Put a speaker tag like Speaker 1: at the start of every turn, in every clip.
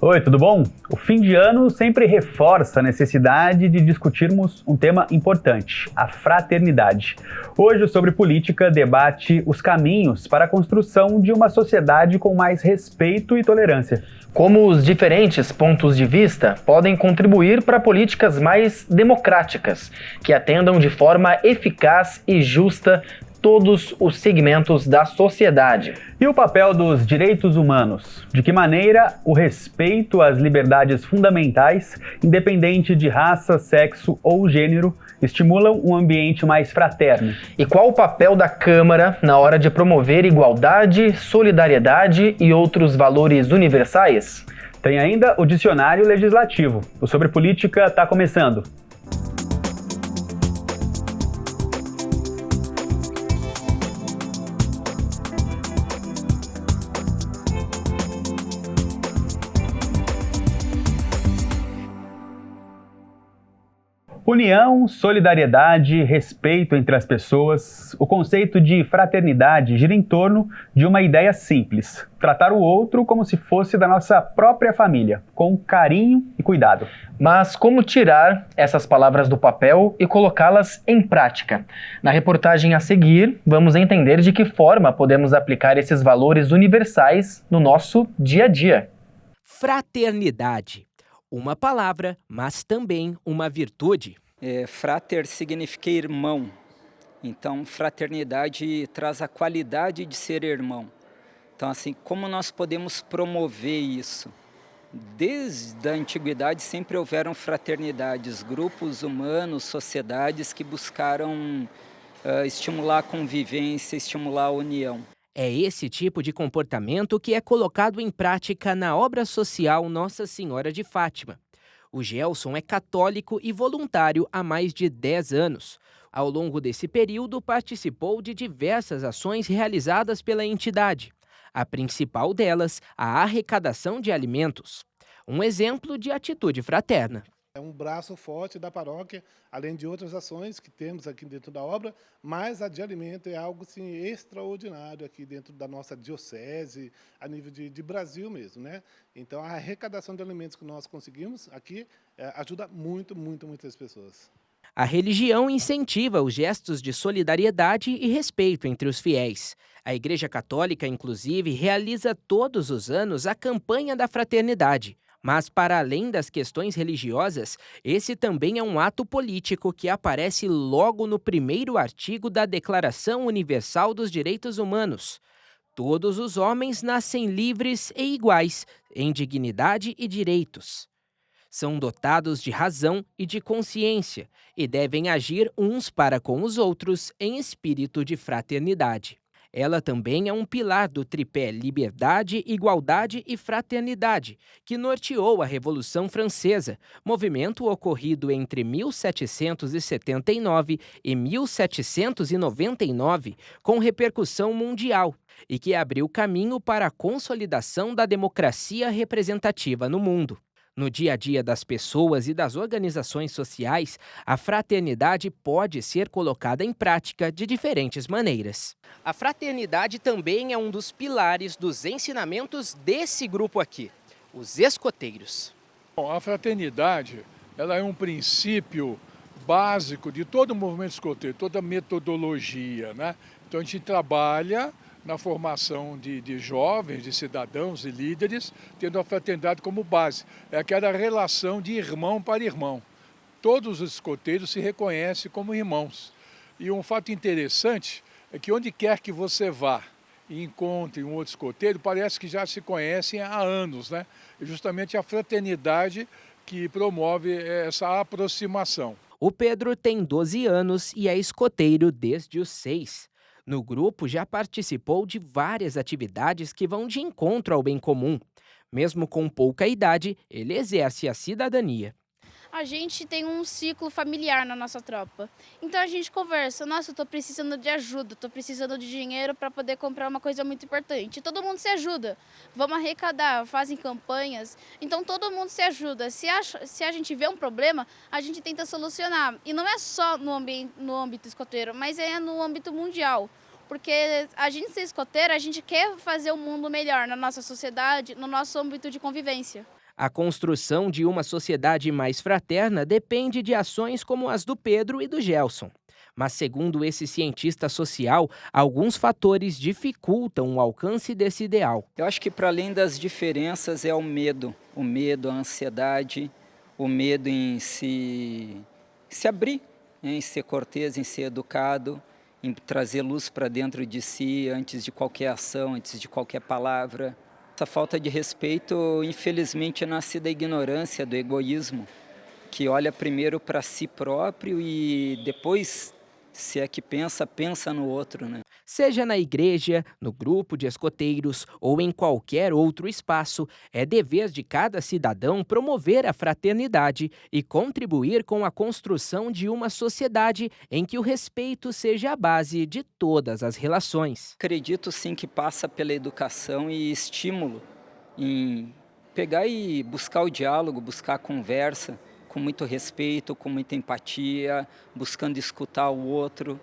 Speaker 1: Oi, tudo bom? O fim de ano sempre reforça a necessidade de discutirmos um tema importante, a fraternidade. Hoje, o Sobre Política debate os caminhos para a construção de uma sociedade com mais respeito e tolerância.
Speaker 2: Como os diferentes pontos de vista podem contribuir para políticas mais democráticas, que atendam de forma eficaz e justa todos os segmentos da sociedade.
Speaker 1: E o papel dos direitos humanos? De que maneira o respeito às liberdades fundamentais, independente de raça, sexo ou gênero, estimulam um ambiente mais fraterno?
Speaker 2: E qual o papel da Câmara na hora de promover igualdade, solidariedade e outros valores universais?
Speaker 1: Tem ainda o dicionário legislativo. O Sobre Política está começando. União, solidariedade, respeito entre as pessoas. O conceito de fraternidade gira em torno de uma ideia simples: tratar o outro como se fosse da nossa própria família, com carinho e cuidado.
Speaker 2: Mas como tirar essas palavras do papel e colocá-las em prática? Na reportagem a seguir, vamos entender de que forma podemos aplicar esses valores universais no nosso dia a dia.
Speaker 3: Fraternidade. Uma palavra, mas também uma virtude.
Speaker 4: Frater significa irmão. Então, fraternidade traz a qualidade de ser irmão. Então, assim, como nós podemos promover isso? Desde a antiguidade sempre houveram fraternidades, grupos humanos, sociedades que buscaram estimular a convivência, estimular a união.
Speaker 3: É esse tipo de comportamento que é colocado em prática na obra social Nossa Senhora de Fátima. O Gelson é católico e voluntário há mais de 10 anos. Ao longo desse período, participou de diversas ações realizadas pela entidade. A principal delas, a arrecadação de alimentos. Um exemplo de atitude fraterna.
Speaker 5: É um braço forte da paróquia, além de outras ações que temos aqui dentro da obra, mas a de alimento é algo assim, extraordinário aqui dentro da nossa diocese, a nível de Brasil mesmo, né? Então, a arrecadação de alimentos que nós conseguimos aqui ajuda muitas pessoas.
Speaker 3: A religião incentiva os gestos de solidariedade e respeito entre os fiéis. A Igreja Católica, inclusive, realiza todos os anos a campanha da fraternidade. Mas, para além das questões religiosas, esse também é um ato político que aparece logo no primeiro artigo da Declaração Universal dos Direitos Humanos. Todos os homens nascem livres e iguais, em dignidade e direitos. São dotados de razão e de consciência e devem agir uns para com os outros em espírito de fraternidade. Ela também é um pilar do tripé Liberdade, Igualdade e Fraternidade, que norteou a Revolução Francesa, movimento ocorrido entre 1779 e 1799, com repercussão mundial, e que abriu caminho para a consolidação da democracia representativa no mundo. No dia a dia das pessoas e das organizações sociais, a fraternidade pode ser colocada em prática de diferentes maneiras. A fraternidade também é um dos pilares dos ensinamentos desse grupo aqui, os escoteiros.
Speaker 6: Bom, a fraternidade ela é um princípio básico de todo o movimento escoteiro, toda a metodologia, né? Então a gente trabalha na formação de jovens, de cidadãos e líderes, tendo a fraternidade como base. É aquela relação de irmão para irmão. Todos os escoteiros se reconhecem como irmãos. E um fato interessante é que onde quer que você vá e encontre um outro escoteiro, parece que já se conhecem há anos, né? É justamente a fraternidade que promove essa aproximação.
Speaker 3: O Pedro tem 12 anos e é escoteiro desde os 6. No grupo, já participou de várias atividades que vão de encontro ao bem comum. Mesmo com pouca idade, ele exerce a cidadania.
Speaker 7: A gente tem um ciclo familiar na nossa tropa. Então a gente conversa, nossa, eu tô precisando de ajuda, tô precisando de dinheiro para poder comprar uma coisa muito importante. Todo mundo se ajuda, vamos arrecadar, fazem campanhas, então todo mundo se ajuda. Se a gente vê um problema, a gente tenta solucionar. E não é só no âmbito escoteiro, mas é no âmbito mundial. Porque a gente ser escoteiro, a gente quer fazer o mundo melhor na nossa sociedade, no nosso âmbito de convivência.
Speaker 3: A construção de uma sociedade mais fraterna depende de ações como as do Pedro e do Gelson. Mas, segundo esse cientista social, alguns fatores dificultam o alcance desse ideal.
Speaker 4: Eu acho que, para além das diferenças, é o medo, a ansiedade, o medo em se abrir, em ser cortês, em ser educado, em trazer luz para dentro de si antes de qualquer ação, antes de qualquer palavra. Essa falta de respeito, infelizmente, nasce da ignorância, do egoísmo, que olha primeiro para si próprio e depois, se é que pensa no outro, né?
Speaker 3: Seja na igreja, no grupo de escoteiros ou em qualquer outro espaço, é dever de cada cidadão promover a fraternidade e contribuir com a construção de uma sociedade em que o respeito seja a base de todas as relações.
Speaker 4: Acredito sim que passa pela educação e estímulo em pegar e buscar o diálogo, buscar a conversa, com muito respeito, com muita empatia, buscando escutar o outro,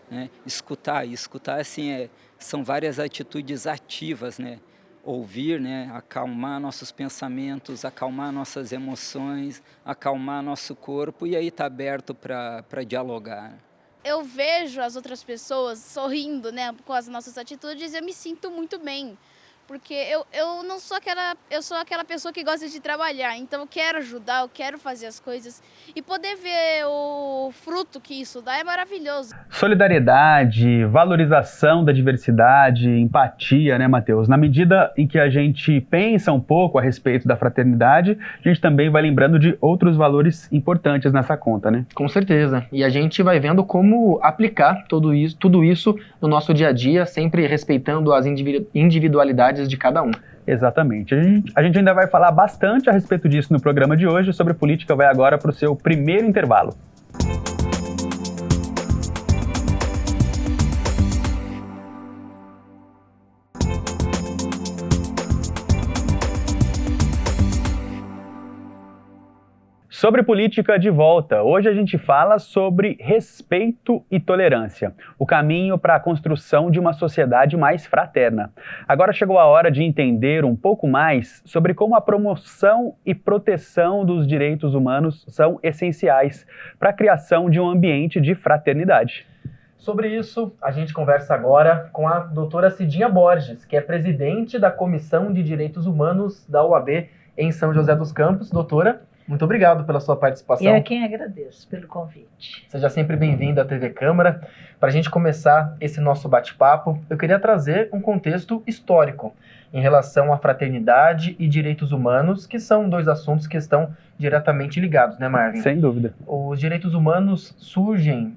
Speaker 4: né? Escutar assim, são várias atitudes ativas, né? Ouvir, né? Acalmar nossos pensamentos, acalmar nossas emoções, acalmar nosso corpo e aí tá aberto para dialogar.
Speaker 7: Eu vejo as outras pessoas sorrindo, né, com as nossas atitudes e eu me sinto muito bem. Porque eu não sou eu sou aquela pessoa que gosta de trabalhar, então eu quero ajudar, eu quero fazer as coisas e poder ver o fruto que isso dá é maravilhoso.
Speaker 1: Solidariedade, valorização da diversidade, empatia, né, Matheus? Na medida em que a gente pensa um pouco a respeito da fraternidade, a gente também vai lembrando de outros valores importantes nessa conta, né?
Speaker 2: Com certeza. E a gente vai vendo como aplicar tudo isso no nosso dia a dia, sempre respeitando as individualidades de cada um.
Speaker 1: Exatamente. A gente ainda vai falar bastante a respeito disso no programa de hoje. Sobre política vai agora para o seu primeiro intervalo. Sobre política de volta, hoje a gente fala sobre respeito e tolerância, o caminho para a construção de uma sociedade mais fraterna. Agora chegou a hora de entender um pouco mais sobre como a promoção e proteção dos direitos humanos são essenciais para a criação de um ambiente de fraternidade.
Speaker 2: Sobre isso, a gente conversa agora com a doutora Cidinha Borges, que é presidente da Comissão de Direitos Humanos da OAB em São José dos Campos. Doutora, muito obrigado pela sua participação.
Speaker 8: Eu é quem agradeço pelo convite.
Speaker 2: Seja sempre bem-vinda à TV Câmara. Para a gente começar esse nosso bate-papo, eu queria trazer um contexto histórico em relação à fraternidade e direitos humanos, que são dois assuntos que estão diretamente ligados, né, Marvin?
Speaker 1: Sem dúvida.
Speaker 2: Os direitos humanos surgem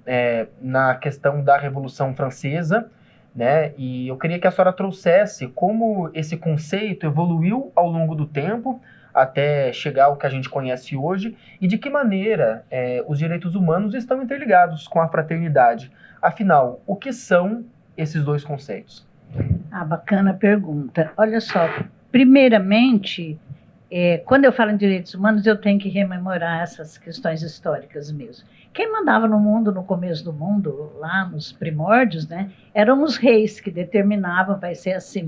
Speaker 2: na questão da Revolução Francesa, né? E eu queria que a senhora trouxesse como esse conceito evoluiu ao longo do tempo, até chegar ao que a gente conhece hoje, e de que maneira os direitos humanos estão interligados com a fraternidade. Afinal, o que são esses dois conceitos?
Speaker 8: Bacana pergunta. Olha só, primeiramente, quando eu falo em direitos humanos, eu tenho que rememorar essas questões históricas mesmo. Quem mandava no mundo, no começo do mundo, lá nos primórdios, né, eram os reis que determinavam, vai ser assim,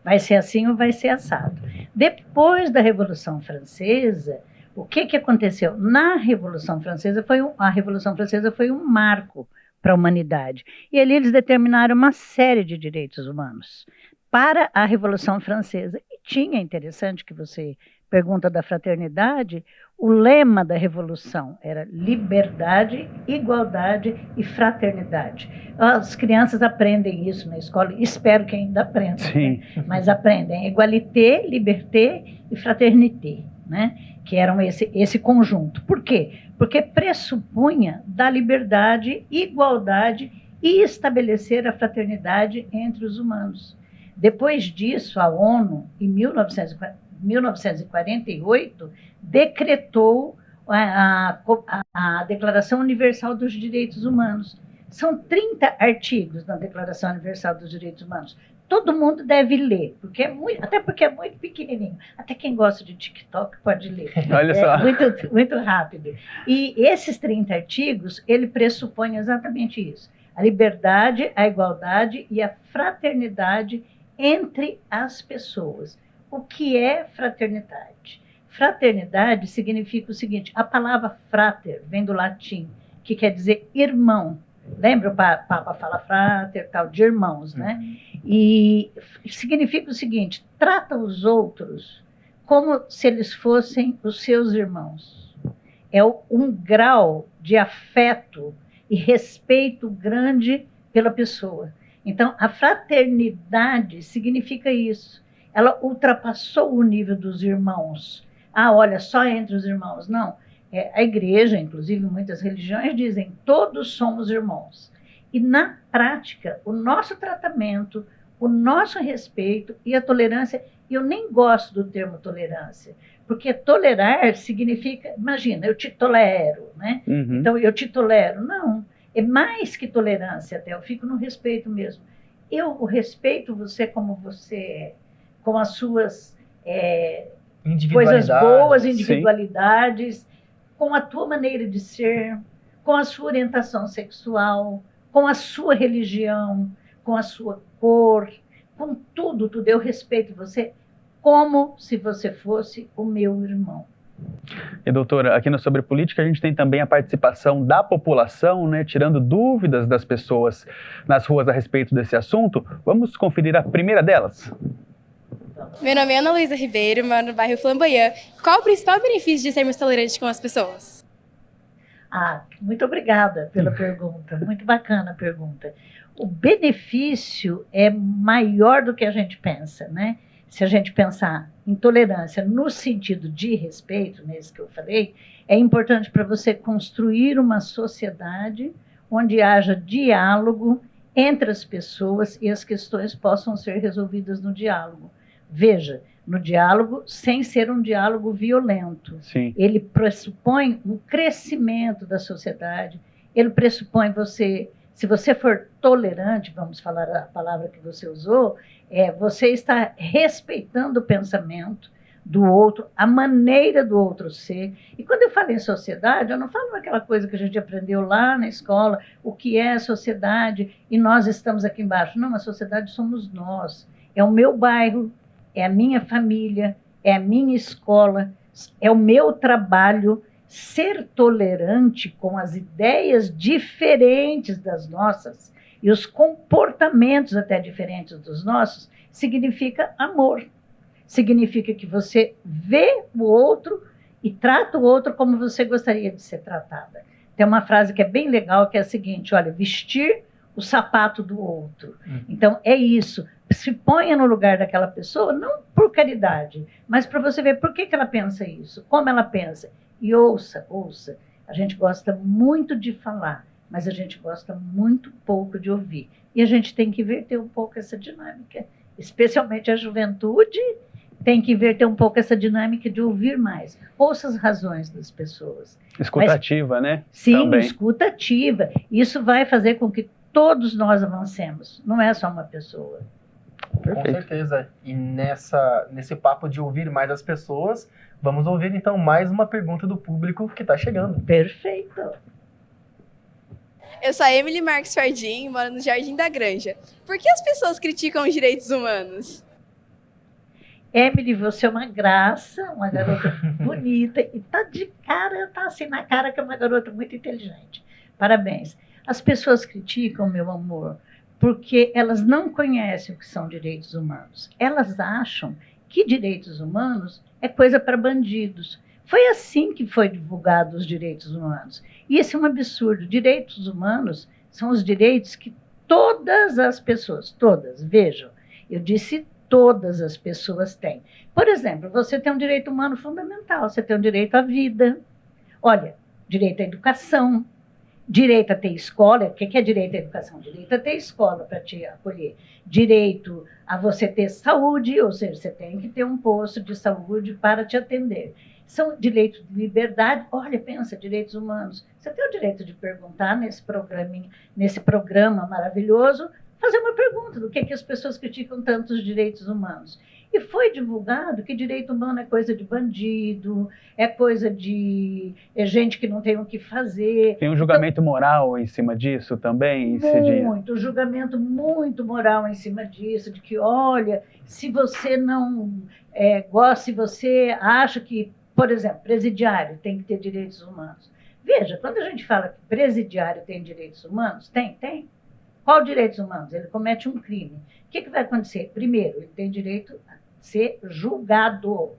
Speaker 8: vai ser assim ou vai ser assado. Depois da Revolução Francesa, o que aconteceu? Na Revolução Francesa, a Revolução Francesa foi um marco para a humanidade. E ali eles determinaram uma série de direitos humanos para a Revolução Francesa. E tinha, interessante que você pergunta da fraternidade, o lema da Revolução era liberdade, igualdade e fraternidade. As crianças aprendem isso na escola, espero que ainda aprendam, né? Mas aprendem igualité, liberté e fraternité, né? Que eram esse conjunto. Por quê? Porque pressupunha da liberdade, igualdade e estabelecer a fraternidade entre os humanos. Depois disso, a ONU, em 1948, decretou a Declaração Universal dos Direitos Humanos. São 30 artigos na Declaração Universal dos Direitos Humanos. Todo mundo deve ler, até porque é muito pequenininho. Até quem gosta de TikTok pode ler.
Speaker 1: Olha só.
Speaker 8: Muito, muito rápido. E esses 30 artigos, ele pressupõe exatamente isso. A liberdade, a igualdade e a fraternidade entre as pessoas. o que é fraternidade? Fraternidade significa o seguinte, a palavra frater vem do latim, que quer dizer irmão. Lembra o Papa fala frater, tal, de irmãos, né? E significa o seguinte, trata os outros como se eles fossem os seus irmãos. É um grau de afeto e respeito grande pela pessoa. Então, a fraternidade significa isso. Ela ultrapassou o nível dos irmãos. Ah, olha, só entre os irmãos. Não. A igreja, inclusive muitas religiões, dizem todos somos irmãos. E, na prática, o nosso tratamento, o nosso respeito e a tolerância, eu nem gosto do termo tolerância, porque tolerar significa, imagina, eu te tolero, né? Então, eu te tolero. Não, é mais que tolerância até, eu fico no respeito mesmo. Eu respeito você como você é, com as suas coisas boas, individualidades, com a tua maneira de ser, com a sua orientação sexual, com a sua religião, com a sua cor, com tudo. Eu respeito você como se você fosse o meu irmão.
Speaker 1: E, doutora, aqui no Sobre Política a gente tem também a participação da população, né, tirando dúvidas das pessoas nas ruas a respeito desse assunto. Vamos conferir a primeira delas.
Speaker 9: Meu nome é Ana Luísa Ribeiro, moro no bairro Flamboyant. Qual o principal benefício de sermos tolerantes com as pessoas?
Speaker 8: Muito obrigada pela pergunta, muito bacana a pergunta. O benefício é maior do que a gente pensa, né? Se a gente pensar em tolerância no sentido de respeito, nesse que eu falei, é importante para você construir uma sociedade onde haja diálogo entre as pessoas e as questões possam ser resolvidas no diálogo. Veja, no diálogo sem ser um diálogo violento.
Speaker 1: Sim.
Speaker 8: Ele pressupõe um crescimento da sociedade, ele pressupõe você, se você for tolerante, vamos falar a palavra que você usou, você está respeitando o pensamento do outro, a maneira do outro ser. E quando eu falo em sociedade, eu não falo aquela coisa que a gente aprendeu lá na escola, o que é a sociedade, e nós estamos aqui embaixo. Não, a sociedade somos nós. É o meu bairro, é a minha família, é a minha escola, é o meu trabalho. Ser tolerante com as ideias diferentes das nossas e os comportamentos até diferentes dos nossos significa amor. Significa que você vê o outro e trata o outro como você gostaria de ser tratada. Tem uma frase que é bem legal, que é a seguinte, olha, vestir o sapato do outro. Então, é isso. Se ponha no lugar daquela pessoa, não por caridade, mas para você ver por que ela pensa isso, como ela pensa. E ouça. A gente gosta muito de falar, mas a gente gosta muito pouco de ouvir. E a gente tem que inverter um pouco essa dinâmica, especialmente a juventude tem que inverter um pouco essa dinâmica de ouvir mais. Ouça as razões das pessoas.
Speaker 1: Escutativa, né?
Speaker 8: Sim,
Speaker 1: também.
Speaker 8: Escutativa. Isso vai fazer com que todos nós avancemos, não é só uma pessoa.
Speaker 2: Com certeza. E nesse papo de ouvir mais as pessoas, vamos ouvir então mais uma pergunta do público que está chegando.
Speaker 8: Perfeito.
Speaker 9: Eu sou a Emily Marques Fardim, moro no Jardim da Granja. Por que as pessoas criticam os direitos humanos?
Speaker 8: Emily, você é uma graça, uma garota bonita e tá assim na cara que é uma garota muito inteligente. Parabéns. As pessoas criticam, meu amor, porque elas não conhecem o que são direitos humanos. Elas acham que direitos humanos é coisa para bandidos. Foi assim que foi divulgado os direitos humanos. E esse é um absurdo. Direitos humanos são os direitos que todas as pessoas, todas, vejam, eu disse todas as pessoas têm. Por exemplo, você tem um direito humano fundamental, você tem um direito à vida. Olha, direito à educação, direito a ter escola. O que é direito à educação? Direito a ter escola para te acolher. Direito a você ter saúde, ou seja, você tem que ter um posto de saúde para te atender. São direitos de liberdade. Olha, pensa, direitos humanos. Você tem o direito de perguntar nesse programa maravilhoso, fazer uma pergunta do que as pessoas criticam tanto os direitos humanos. E foi divulgado que direito humano é coisa de bandido, é coisa de gente que não tem o que fazer.
Speaker 1: Tem um julgamento moral em cima disso também?
Speaker 8: Muito, julgamento muito moral em cima disso, de que, olha, se você não se você acha que, por exemplo, presidiário tem que ter direitos humanos. Veja, quando a gente fala que presidiário tem direitos humanos, tem. Qual direitos humanos? Ele comete um crime. O que vai acontecer? Primeiro, ele tem direito a ser julgado.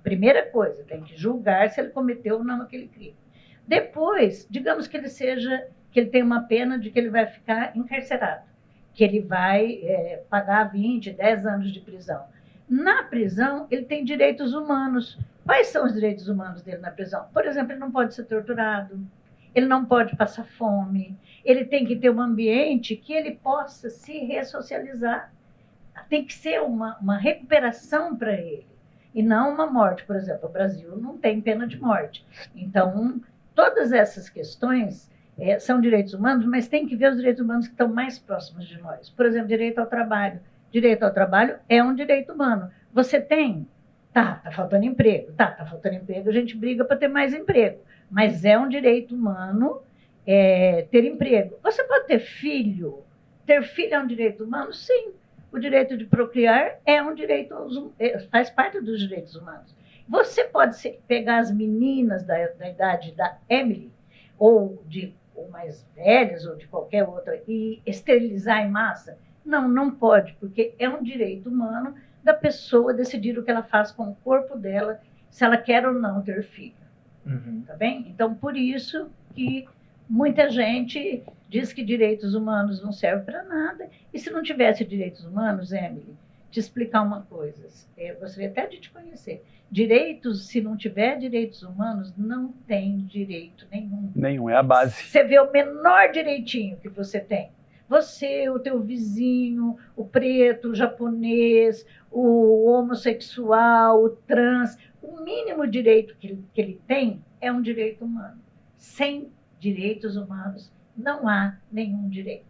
Speaker 8: Primeira coisa, tem que julgar se ele cometeu ou não aquele crime. Depois, digamos que ele tem uma pena de que ele vai ficar encarcerado, que ele vai pagar 20, 10 anos de prisão. Na prisão, ele tem direitos humanos. Quais são os direitos humanos dele na prisão? Por exemplo, ele não pode ser torturado, ele não pode passar fome, ele tem que ter um ambiente que ele possa se ressocializar. Tem que ser uma recuperação para ele, e não uma morte. Por exemplo, o Brasil não tem pena de morte. Então, todas essas questões são direitos humanos, mas tem que ver os direitos humanos que estão mais próximos de nós. Por exemplo, direito ao trabalho. Direito ao trabalho é um direito humano. Você tem? Tá faltando emprego. Tá faltando emprego, a gente briga para ter mais emprego. Mas é um direito humano ter emprego. Você pode ter filho. Ter filho é um direito humano? Sim. O direito de procriar é um direito, faz parte dos direitos humanos. Você pode pegar as meninas da idade da Emily, ou mais velhas, ou de qualquer outra, e esterilizar em massa? Não pode, porque é um direito humano da pessoa decidir o que ela faz com o corpo dela, se ela quer ou não ter filho. Tá bem? Então, por isso que muita gente diz que direitos humanos não servem para nada. E se não tivesse direitos humanos, Emily, te explicar uma coisa, gostaria até de te conhecer. Direitos, se não tiver direitos humanos, não tem direito nenhum.
Speaker 1: Nenhum, é a base.
Speaker 8: Você vê o menor direitinho que você tem. Você, o teu vizinho, o preto, o japonês, o homossexual, o trans, o mínimo direito que ele tem é um direito humano. Sem direitos humanos, não há nenhum direito.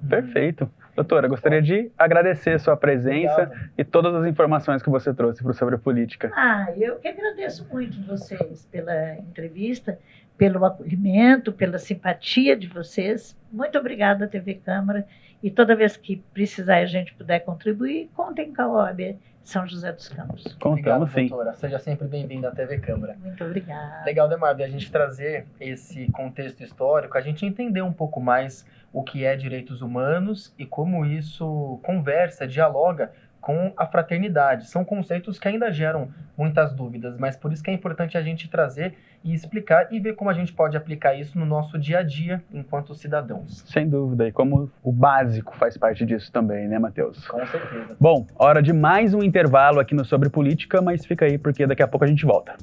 Speaker 1: Perfeito. Doutora, gostaria de agradecer sua presença.
Speaker 2: Obrigado.
Speaker 1: E todas as informações que você trouxe para o Sobre Política.
Speaker 8: Eu que agradeço muito vocês pela entrevista, pelo acolhimento, pela simpatia de vocês. Muito obrigada, TV Câmara. E toda vez que precisar e a gente puder contribuir, contem com a OAB São José dos Campos.
Speaker 1: Contamos, sim.
Speaker 2: Doutora. Seja sempre bem-vinda à TV Câmara.
Speaker 8: Muito obrigada.
Speaker 2: Legal, Demarvio, a gente trazer esse contexto histórico, a gente entender um pouco mais o que é direitos humanos e como isso conversa, dialoga com a fraternidade. São conceitos que ainda geram muitas dúvidas, mas por isso que é importante a gente trazer e explicar e ver como a gente pode aplicar isso no nosso dia a dia enquanto cidadãos.
Speaker 1: Sem dúvida, e como o básico faz parte disso também, né, Matheus?
Speaker 2: Com certeza.
Speaker 1: Bom, hora de mais um intervalo aqui no Sobre Política, mas fica aí porque daqui a pouco a gente volta.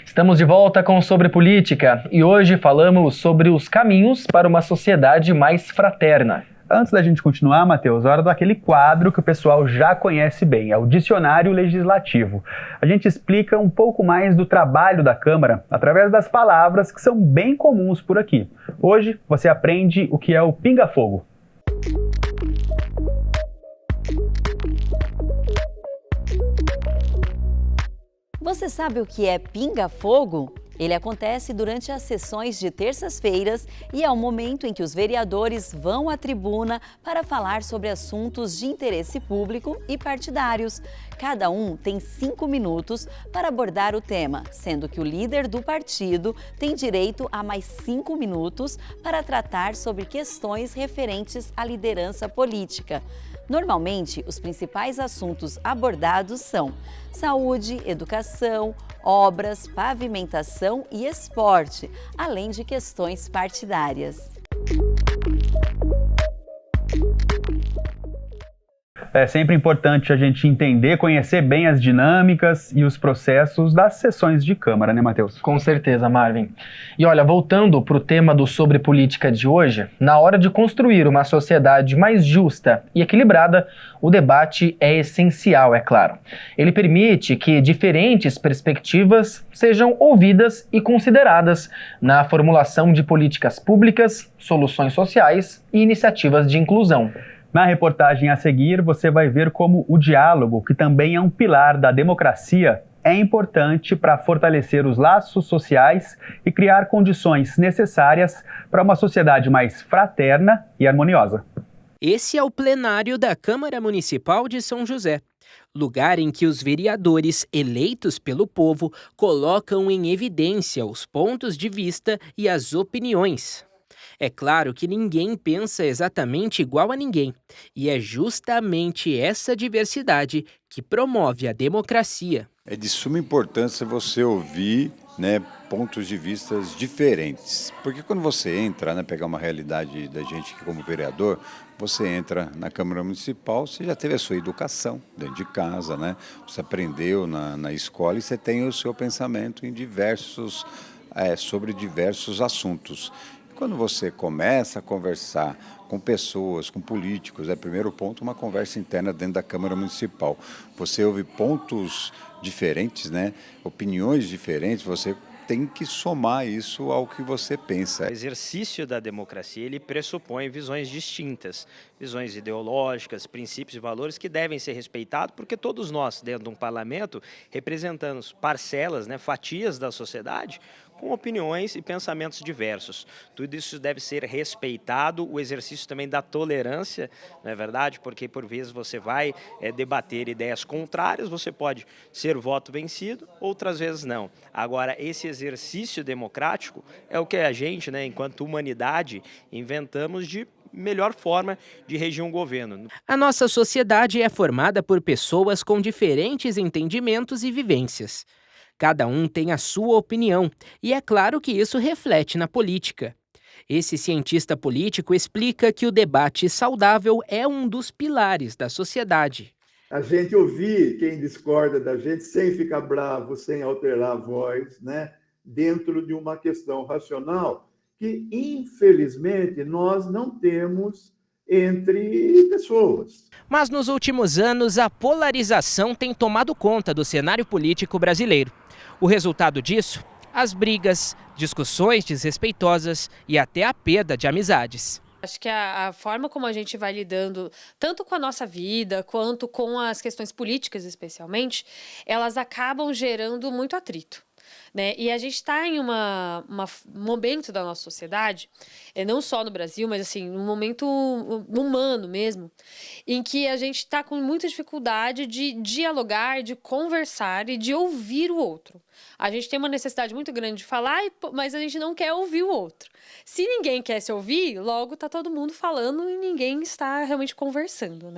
Speaker 2: Estamos de volta com Sobre Política e hoje falamos sobre os caminhos para uma sociedade mais fraterna.
Speaker 1: Antes da gente continuar, Matheus, hora daquele quadro que o pessoal já conhece bem, é o Dicionário Legislativo. A gente explica um pouco mais do trabalho da Câmara através das palavras que são bem comuns por aqui. Hoje você aprende o que é o pinga-fogo.
Speaker 10: Você sabe o que é pinga-fogo? Ele acontece durante as sessões de terças-feiras e é o momento em que os vereadores vão à tribuna para falar sobre assuntos de interesse público e partidários. Cada um tem 5 minutos para abordar o tema, sendo que o líder do partido tem direito a mais 5 minutos para tratar sobre questões referentes à liderança política. Normalmente, os principais assuntos abordados são saúde, educação, obras, pavimentação e esporte, além de questões partidárias.
Speaker 1: É sempre importante a gente entender, conhecer bem as dinâmicas e os processos das sessões de Câmara, né, Matheus?
Speaker 2: Com certeza, Marvin. E olha, voltando para o tema do Sobre Política de hoje, na hora de construir uma sociedade mais justa e equilibrada, o debate é essencial, é claro. Ele permite que diferentes perspectivas sejam ouvidas e consideradas na formulação de políticas públicas, soluções sociais e iniciativas de inclusão.
Speaker 1: Na reportagem a seguir, você vai ver como o diálogo, que também é um pilar da democracia, é importante para fortalecer os laços sociais e criar condições necessárias para uma sociedade mais fraterna e harmoniosa.
Speaker 3: Esse é o plenário da Câmara Municipal de São José, lugar em que os vereadores eleitos pelo povo colocam em evidência os pontos de vista e as opiniões. É claro que ninguém pensa exatamente igual a ninguém, e é justamente essa diversidade que promove a democracia.
Speaker 11: É de suma importância você ouvir, pontos de vista diferentes. Porque quando você entra, pegar uma realidade da gente como vereador, você entra na Câmara Municipal, você já teve a sua educação dentro de casa, Você aprendeu na escola e você tem o seu pensamento em sobre diversos assuntos. Quando você começa a conversar com pessoas, com políticos, primeiro ponto, uma conversa interna dentro da Câmara Municipal. Você ouve pontos diferentes, opiniões diferentes, você tem que somar isso ao que você pensa.
Speaker 12: O exercício da democracia, ele pressupõe visões distintas, visões ideológicas, princípios e valores que devem ser respeitados, porque todos nós, dentro de um parlamento, representamos parcelas, fatias da sociedade, com opiniões e pensamentos diversos. Tudo isso deve ser respeitado, o exercício também da tolerância, não é verdade? Porque por vezes você vai debater ideias contrárias, você pode ser voto vencido, outras vezes não. Agora, esse exercício democrático é o que a gente, enquanto humanidade, inventamos de melhor forma de reger um governo.
Speaker 3: A nossa sociedade é formada por pessoas com diferentes entendimentos e vivências. Cada um tem a sua opinião, e é claro que isso reflete na política. Esse cientista político explica que o debate saudável é um dos pilares da sociedade.
Speaker 13: A gente ouvir quem discorda da gente sem ficar bravo, sem alterar a voz, dentro de uma questão racional que, infelizmente, nós não temos entre pessoas.
Speaker 3: Mas nos últimos anos, a polarização tem tomado conta do cenário político brasileiro. O resultado disso? As brigas, discussões desrespeitosas e até a perda de amizades.
Speaker 14: Acho que a forma como a gente vai lidando, tanto com a nossa vida, quanto com as questões políticas especialmente, elas acabam gerando muito atrito. E a gente está em um momento da nossa sociedade, não só no Brasil, mas assim, um momento humano mesmo, em que a gente está com muita dificuldade de dialogar, de conversar e de ouvir o outro. A gente tem uma necessidade muito grande de falar, mas a gente não quer ouvir o outro. Se ninguém quer se ouvir, logo está todo mundo falando e ninguém está realmente conversando,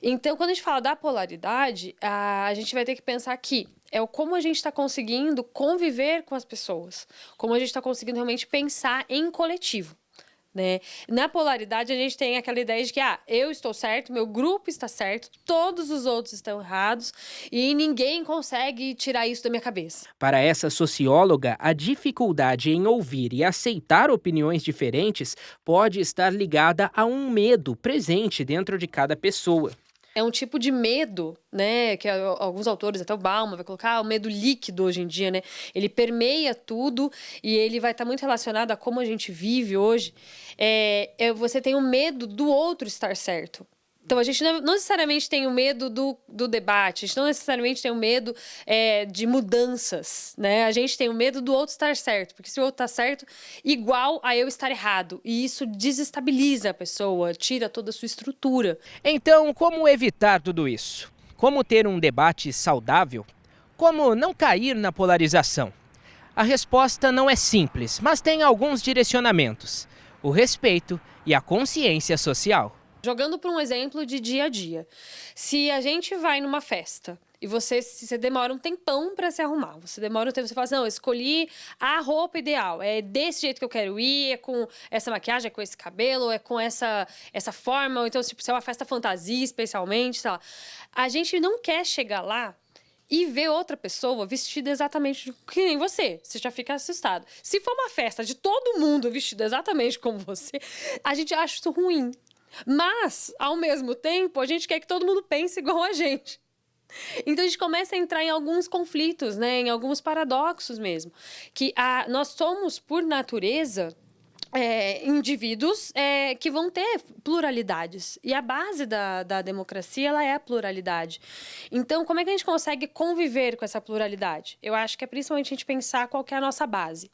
Speaker 14: Então, quando a gente fala da polaridade, a gente vai ter que pensar que é como a gente está conseguindo conviver com as pessoas, como a gente está conseguindo realmente pensar em coletivo. Na polaridade, a gente tem aquela ideia de que eu estou certo, meu grupo está certo, todos os outros estão errados e ninguém consegue tirar isso da minha cabeça.
Speaker 3: Para essa socióloga, a dificuldade em ouvir e aceitar opiniões diferentes pode estar ligada a um medo presente dentro de cada pessoa.
Speaker 14: É um tipo de medo, que alguns autores, até o Bauman, vai colocar o medo líquido hoje em dia, Ele permeia tudo e ele vai estar muito relacionado a como a gente vive hoje. Você tem o medo do outro estar certo. Então, a gente não necessariamente tem o medo do debate, a gente não necessariamente tem o medo de mudanças, A gente tem o medo do outro estar certo, porque se o outro está certo, igual a eu estar errado. E isso desestabiliza a pessoa, tira toda a sua estrutura.
Speaker 3: Então, como evitar tudo isso? Como ter um debate saudável? Como não cair na polarização? A resposta não é simples, mas tem alguns direcionamentos: o respeito e a consciência social.
Speaker 14: Jogando por um exemplo de dia a dia. Se a gente vai numa festa e você demora um tempão para se arrumar, você demora um tempo, você fala assim, não, eu escolhi a roupa ideal, é desse jeito que eu quero ir, é com essa maquiagem, é com esse cabelo, é com essa forma, ou então se é uma festa fantasia especialmente, sei lá. A gente não quer chegar lá e ver outra pessoa vestida exatamente que nem você. Você já fica assustado. Se for uma festa de todo mundo vestido exatamente como você, a gente acha isso ruim. Mas, ao mesmo tempo, a gente quer que todo mundo pense igual a gente. Então, a gente começa a entrar em alguns conflitos, em alguns paradoxos mesmo. Que nós somos, por natureza, indivíduos que vão ter pluralidades. E a base da democracia, ela é a pluralidade. Então, como é que a gente consegue conviver com essa pluralidade? Eu acho que é principalmente a gente pensar qual que é a nossa base.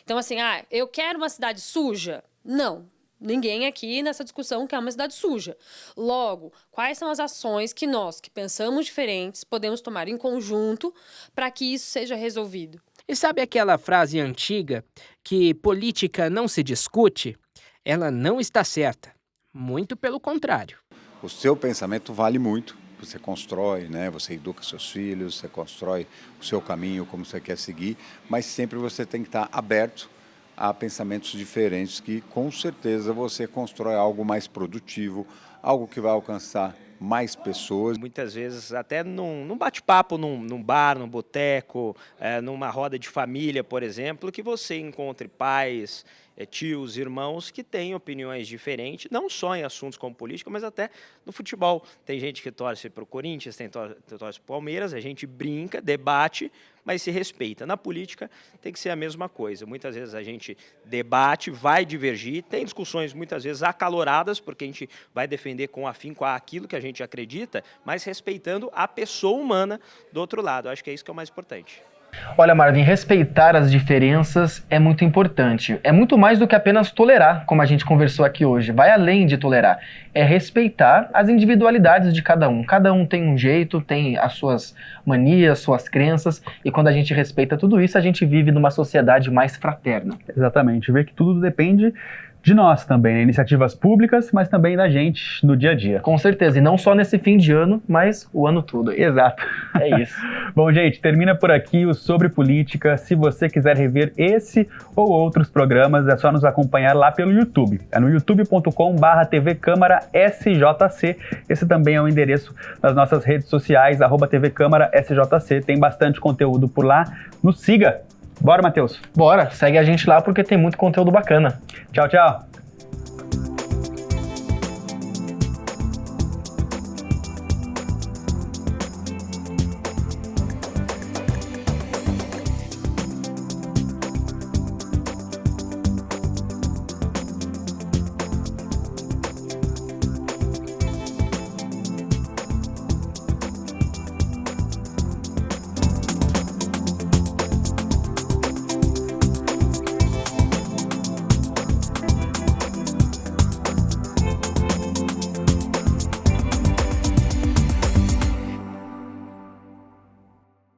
Speaker 14: Então, assim, eu quero uma cidade suja? Não. Ninguém aqui nessa discussão quer uma cidade suja. Logo, quais são as ações que nós, que pensamos diferentes, podemos tomar em conjunto para que isso seja resolvido?
Speaker 3: E sabe aquela frase antiga que política não se discute? Ela não está certa. Muito pelo contrário.
Speaker 11: O seu pensamento vale muito. Você constrói, né? Você educa seus filhos, você constrói o seu caminho, como você quer seguir, mas sempre você tem que estar aberto a pensamentos diferentes que, com certeza, você constrói algo mais produtivo, algo que vai alcançar mais pessoas.
Speaker 12: Muitas vezes, até num bate-papo, num bar, num boteco, numa roda de família, por exemplo, que você encontre pais, tios, irmãos que têm opiniões diferentes, não só em assuntos como política, mas até no futebol. Tem gente que torce para o Corinthians, tem torce para o Palmeiras, a gente brinca, debate, mas se respeita. Na política tem que ser a mesma coisa. Muitas vezes a gente debate, vai divergir, tem discussões muitas vezes acaloradas, porque a gente vai defender com afinco aquilo que a gente acredita, mas respeitando a pessoa humana do outro lado. Eu acho que é isso que é o mais importante.
Speaker 2: Olha, Marvin, respeitar as diferenças é muito importante. É muito mais do que apenas tolerar, como a gente conversou aqui hoje. Vai além de tolerar. É respeitar as individualidades de cada um. Cada um tem um jeito, tem as suas manias, suas crenças. E quando a gente respeita tudo isso, a gente vive numa sociedade mais fraterna.
Speaker 1: Exatamente. Ver que tudo depende de nós também, né? Iniciativas públicas, mas também da gente no dia a dia.
Speaker 2: Com certeza, e não só nesse fim de ano, mas o ano todo.
Speaker 1: Exato.
Speaker 2: É isso.
Speaker 1: Bom, gente, termina por aqui o Sobre Política. Se você quiser rever esse ou outros programas, é só nos acompanhar lá pelo YouTube. É no youtube.com/TV Câmara SJC. Esse também é o endereço das nossas redes sociais, @TV Câmara SJC. Tem bastante conteúdo por lá. Nos siga. Bora, Matheus?
Speaker 2: Bora, segue a gente lá porque tem muito conteúdo bacana.
Speaker 1: Tchau, tchau.